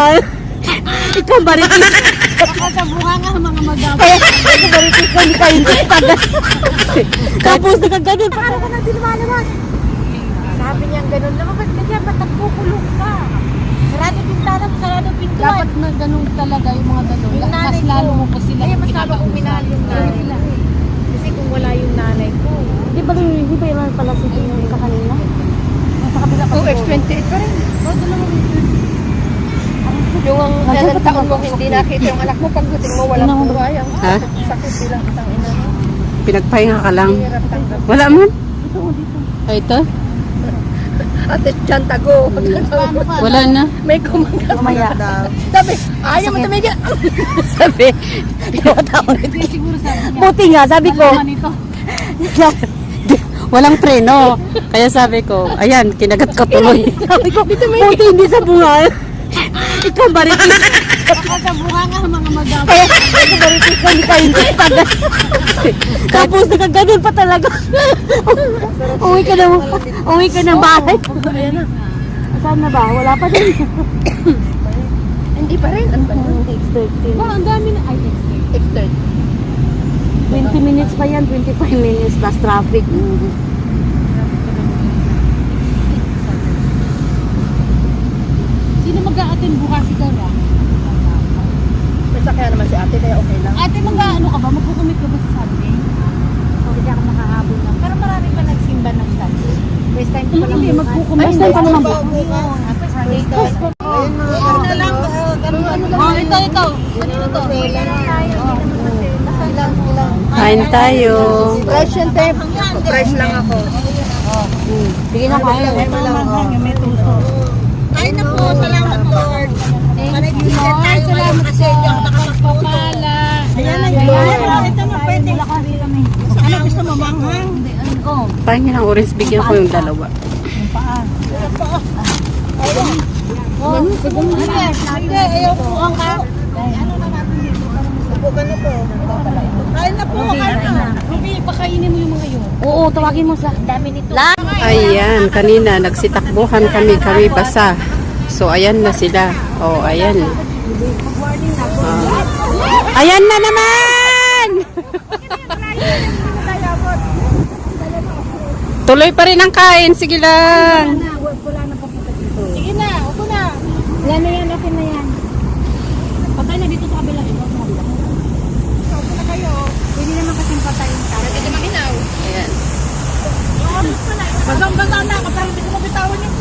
bunga. Ikaw baritis. Baka sa bunga nga mga magabo. Ikaw baritis ka, hindi kayo hindi. Tapos nakaganon. Para ka natin lumalabas. Sabi niya ganun, lumabas ka dyan, ba't nagkukulong ka? Sarado pintana, sarado pintuan. Dapat na ganun talaga yung mga ganun. Yung nanay Mas ko. lalo mo pa sila. Kaya mas lalo kong minahal yung nanay ko. Kasi kung wala yung nanay ko. Di ba yung pala si yung isa kanina? Nasa kabila pa. 2X28 pa rin. Yung ang Nandiyan ilang pa taon mo talaga. hindi nakita yung anak mo, pagdating mo walang Tingnan mo. buhay. Ang Ha? sakit silang itang ina mo. Pinagpahinga ka lang. Hirap tanggap. Wala man. Ay, ito? Ate Chan Tago. Wala na. May kumagat. Mamaya. Sabi, ayaw mo tumigil. Sabi, pinakatawag. Hindi siguro sabi niya. Buti nga, sabi ko. Dalawa nito. Walang preno. Kaya sabi ko, ayan, kinagat ko tuloy. Sabi ko, buti hindi sa bunga. Ikaw baritis. Baka sa bunga nga mga magabo. Ikaw baritis ka, hindi kayo hindi. Tapos nakaganon pa talaga. Uwi ka ng bahay. Ayan na. Saan na ba? Wala pa din. Hindi pa rin. Ano ba? Ba, ang dami na. Ay, extra. 20 minutes pa yan, 25 minutes plus traffic. Sino mag-a-attend bukas ikaw na? May sakya naman si ate, kaya okay lang. Ate, mag-ano ka ba? Magkukumit ka ba sa Sunday? Hindi ako makahabol na. Pero marami pa nagsimba ng Sunday. First time ko pa lang. Hindi, magkukumit. First time pa naman ba? Ayun mga karna lang. Oh, ito. Kanino to? Kain tayo. Fresh yung tape. Fresh lang ako. Sige na kayo. May tuso. Kain na po. Salamat po, Lord. Thank you, Lord. Salamat po. Pagpapala. Ayan na Ayan. yun. Ito mo pwede. Ano gusto mo, manghang? Oh, Pahingin ng orange, bigyan ko yung dalawa. yung paa. Hindi, ayaw po ang ka. Upo ka na po. Kain na po, kain na. Ruby, pakainin mo yung mga yun. Oo, tawagin mo sa dami nito. Ayan, kanina nagsitakbuhan kami basa. So, ayan na sila. Oh, ayan. Ayan na naman! Tuloy pa rin ang kain. Sige lang. Sige na, upo na. Yan na yan, okay na yan. Patay na dito sa kabilang ito. Sa kabilang. Upo na kayo. Pwede naman kasing patayin ka. Pwede makinaw. Ayan. Basang-basa na, kapag hindi ko mabitawan yung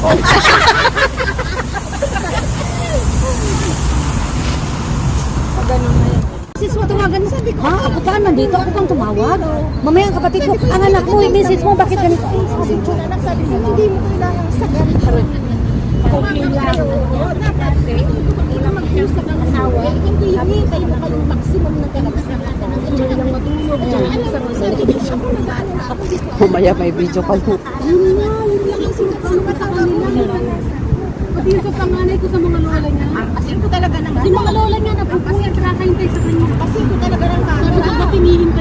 Sis mo tumagan, sabi ko. Ha? Ako pa, nandito. Ako pang tumawag. Mamaya ang kapatid ko, ang anak mo, yung misis mo, bakit ganito? sabi ko, hindi mo kailangan sagan. Okay lang. Dapat, hindi na mag-usap ng asawa. Hindi kayo na kayong maximum na talaga sa lahat. Enjoy lang matulog. Sabi ko, ako nag-aalala. Mamaya may video kayo. Yun lang ang sinapang nila. Pati yung sa panganay ko sa mga lola niya. Kasi ko talaga ng Yung mga lola niya, napupuyat, nakahintay sa kanya. Kasi ko talaga ng Sabi ko, ba't hinihintay